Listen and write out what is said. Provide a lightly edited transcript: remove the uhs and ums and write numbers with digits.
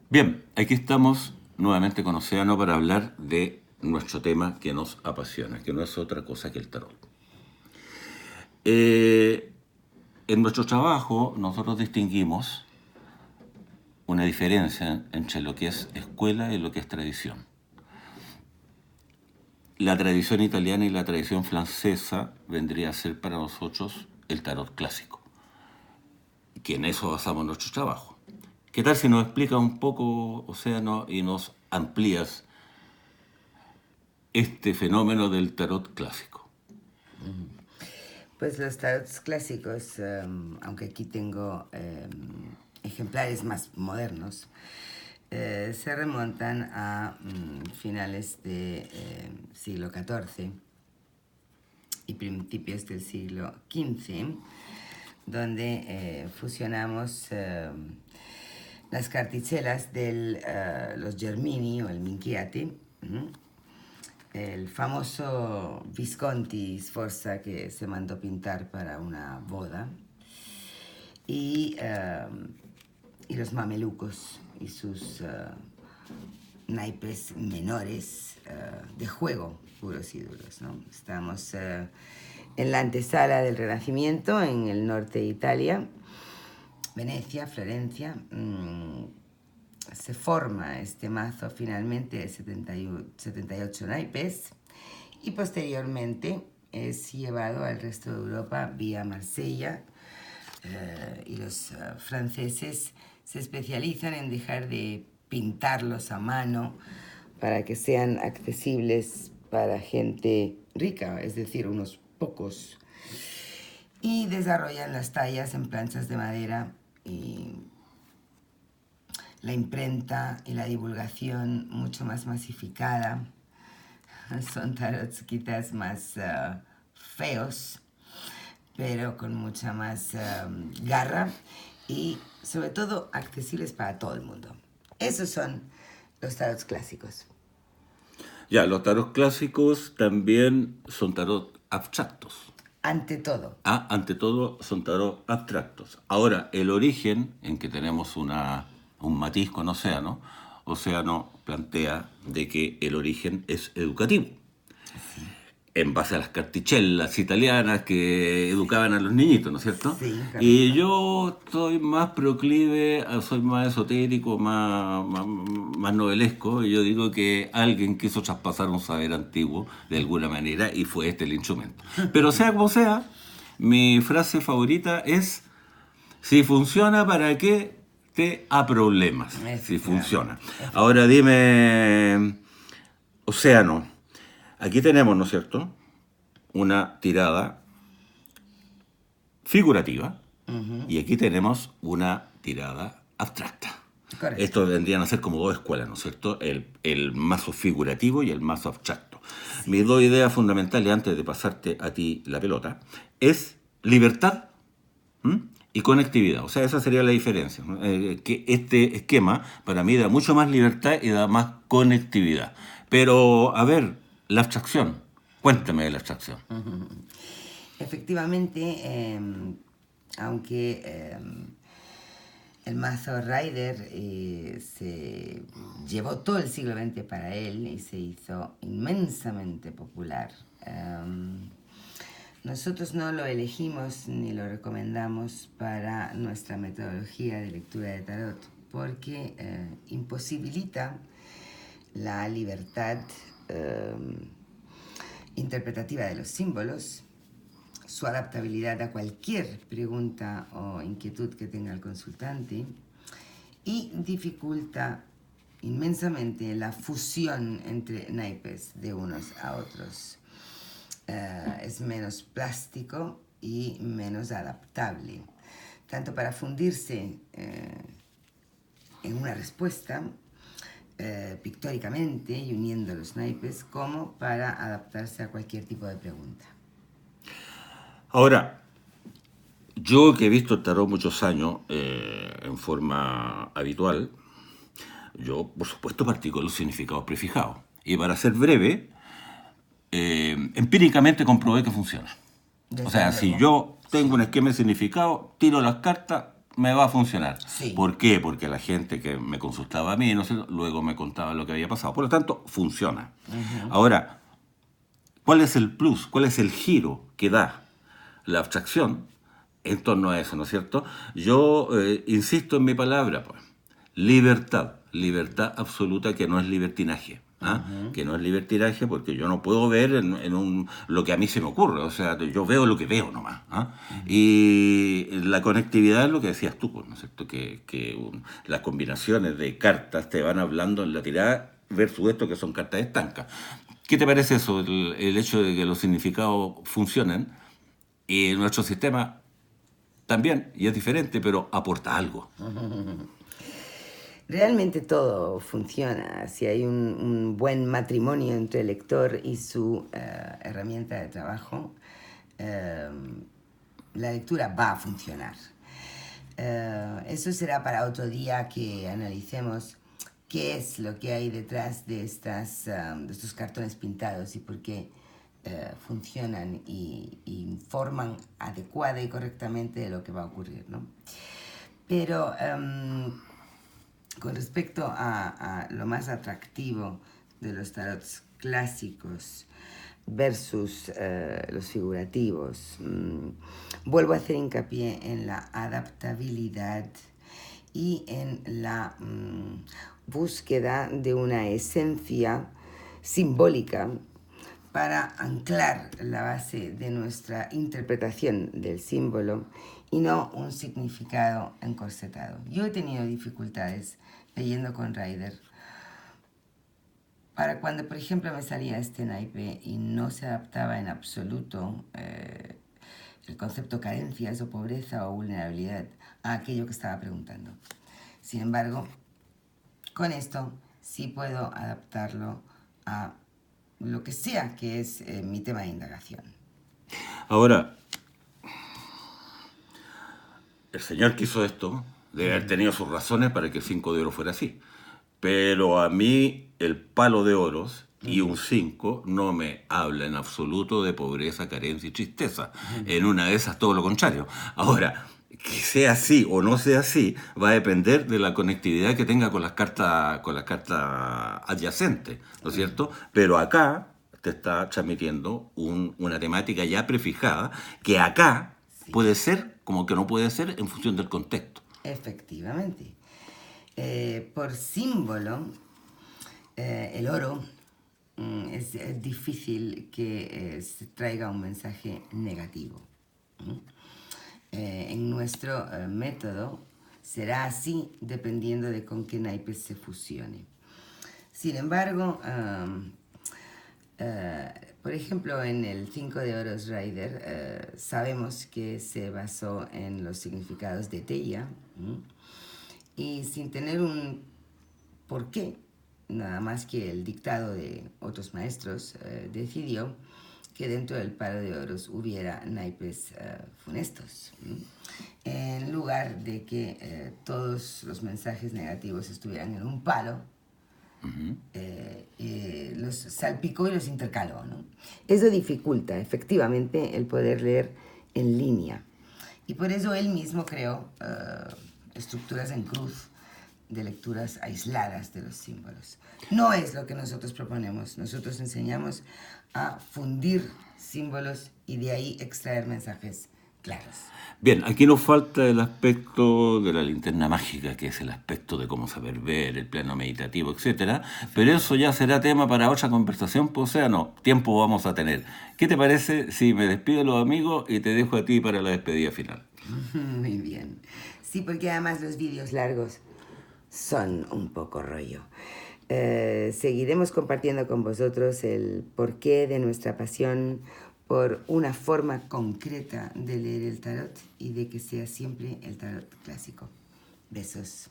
Bien, aquí estamos nuevamente con Océano para hablar de nuestro tema que nos apasiona, que no es otra cosa que el tarot. Eh, en nuestro trabajo nosotros distinguimos una diferencia entre lo que es escuela y lo que es tradición. La tradición italiana y la tradición francesa vendría a ser para nosotros el tarot clásico, que en eso basamos nuestro trabajo. ¿Qué tal si nos explica un poco, Océano, y nos amplías este fenómeno del tarot clásico? Pues los tarots clásicos, aunque aquí tengo ejemplares más modernos, se remontan a finales del siglo XIV y principios del siglo XV, donde fusionamos las cartichelas de los Germini o el Minchiati, el famoso Visconti Sforza que se mandó pintar para una boda, y, eh, y los mamelucos y sus naipes menores de juego, puros y duros, ¿no? Estamos en la antesala del Renacimiento, en el norte de Italia, Venecia, Florencia. Se forma este mazo finalmente de 78 naipes y posteriormente es llevado al resto de Europa vía Marsella, y los franceses se especializan en dejar de pintarlos a mano para que sean accesibles para gente rica, es decir, unos pocos, y desarrollan las tallas en planchas de madera y la imprenta y la divulgación mucho más masificada. Son tarots quizás más feos, pero con mucha más garra y sobre todo accesibles para todo el mundo. Esos son los tarots clásicos. Ya, los tarot clásicos también son tarot abstractos. Ante todo. Ah, ante todo son tarot abstractos. Ahora, el origen, en que tenemos un matiz con Océano, Océano plantea de que el origen es educativo, Sí, en base a las cartichellas italianas que educaban a los niñitos, ¿no es cierto? sí, Y correcto. yo soy más proclive, soy más esotérico, más novelesco, y yo digo que alguien quiso traspasar un saber antiguo de alguna manera y fue este el instrumento. Pero sea como sea, mi frase favorita es, si funciona, ¿para qué te a problemas? Si funciona. Efectivamente, Ahora efectivamente. dime, Océano, aquí tenemos, ¿no es cierto?, una tirada figurativa y aquí tenemos una tirada abstracta. Correcto. Esto vendrían a ser como dos escuelas, ¿no es cierto? El mazo figurativo y el mazo abstracto. Sí. Mis dos ideas fundamentales antes de pasarte a ti la pelota es libertad, ¿m?, y conectividad. O sea, esa sería la diferencia, ¿no? Que este esquema para mí da mucho más libertad y da más conectividad. Pero, a ver, la abstracción. Cuéntame de la abstracción. Efectivamente, aunque el mazo Rider se llevó todo el siglo XX para él y se hizo inmensamente popular, nosotros no lo elegimos ni lo recomendamos para nuestra metodología de lectura de tarot porque imposibilita la libertad eh, interpretativa de los símbolos, su adaptabilidad a cualquier pregunta o inquietud que tenga el consultante y dificulta inmensamente la fusión entre naipes de unos a otros. Es menos plástico y menos adaptable, tanto para fundirse en una respuesta pictóricamente y uniendo los naipes, como para adaptarse a cualquier tipo de pregunta. Ahora, yo que he visto el tarot muchos años en forma habitual, yo por supuesto partí con los significados prefijados. Y para ser breve, empíricamente comprobé que funciona. O Desde sea, si luego, yo tengo un sí. esquema de significado, tiro las cartas, me va a funcionar. Sí. ¿Por qué? Porque la gente que me consultaba a mí, no sé, luego me contaba lo que había pasado. Por lo tanto, funciona. Ahora, ¿cuál es el plus? ¿Cuál es el giro que da la abstracción en torno a eso, ¿no es cierto? Yo insisto en mi palabra, pues. Libertad, libertad absoluta que no es libertinaje. ¿Ah? Que no es libertinaje porque yo no puedo ver lo que a mí se me ocurre, o sea, yo veo lo que veo nomás. ¿Ah? Y la conectividad es lo que decías tú, pues, ¿no es cierto? Las combinaciones de cartas te van hablando en la tirada versus esto que son cartas estancas. ¿Qué te parece eso, el hecho de que los significados funcionen y nuestro sistema también, y es diferente, pero aporta algo? Realmente todo funciona. Si hay un buen matrimonio entre el lector y su herramienta de trabajo, la lectura va a funcionar. Eso será para otro día que analicemos qué es lo que hay detrás de estos cartones pintados y por qué funcionan y informan adecuada y correctamente de lo que va a ocurrir, ¿no? Pero con respecto a lo más atractivo de los tarots clásicos versus los figurativos, vuelvo a hacer hincapié en la adaptabilidad y en la búsqueda de una esencia simbólica para anclar la base de nuestra interpretación del símbolo y no un significado encorsetado. Yo he tenido dificultades leyendo con Rider para cuando, por ejemplo, me salía este naipe y no se adaptaba en absoluto el concepto carencias o pobreza o vulnerabilidad a aquello que estaba preguntando. Sin embargo, con esto sí puedo adaptarlo a lo que sea que es mi tema de indagación. Ahora, el señor que hizo esto debe haber tenido sus razones para que el 5 de oro fuera así. Pero a mí el palo de oros y un 5 no me habla en absoluto de pobreza, carencia y tristeza. En una de esas todo lo contrario. Ahora, que sea así o no sea así va a depender de la conectividad que tenga con las cartas adyacentes, ¿no es cierto? Pero acá te está transmitiendo una temática ya prefijada que acá puede ser como que no puede ser en función del contexto. Efectivamente. Por símbolo, el oro es difícil que se traiga un mensaje negativo. En nuestro método será así dependiendo de con qué naipes se fusione. Sin embargo, por ejemplo, en el 5 de oros Rider sabemos que se basó en los significados de Teia y sin tener un porqué, nada más que el dictado de otros maestros, decidió que dentro del palo de oros hubiera naipes funestos, en lugar de que todos los mensajes negativos estuvieran en un palo. Los salpicó y los intercaló, ¿no? Eso dificulta efectivamente el poder leer en línea y por eso él mismo creó estructuras en cruz de lecturas aisladas de los símbolos. No es lo que nosotros proponemos. Nosotros enseñamos a fundir símbolos y de ahí extraer mensajes claros. Bien, aquí nos falta el aspecto de la linterna mágica, que es el aspecto de cómo saber ver, el plano meditativo, etcétera. Pero eso ya será tema para otra conversación, pues, o sea, no, tiempo vamos a tener. ¿Qué te parece si me despido de los amigos y te dejo a ti para la despedida final? Muy bien. Sí, porque además los vídeos largos son un poco rollo. Seguiremos compartiendo con vosotros el porqué de nuestra pasión por una forma concreta de leer el tarot y de que sea siempre el tarot clásico. Besos.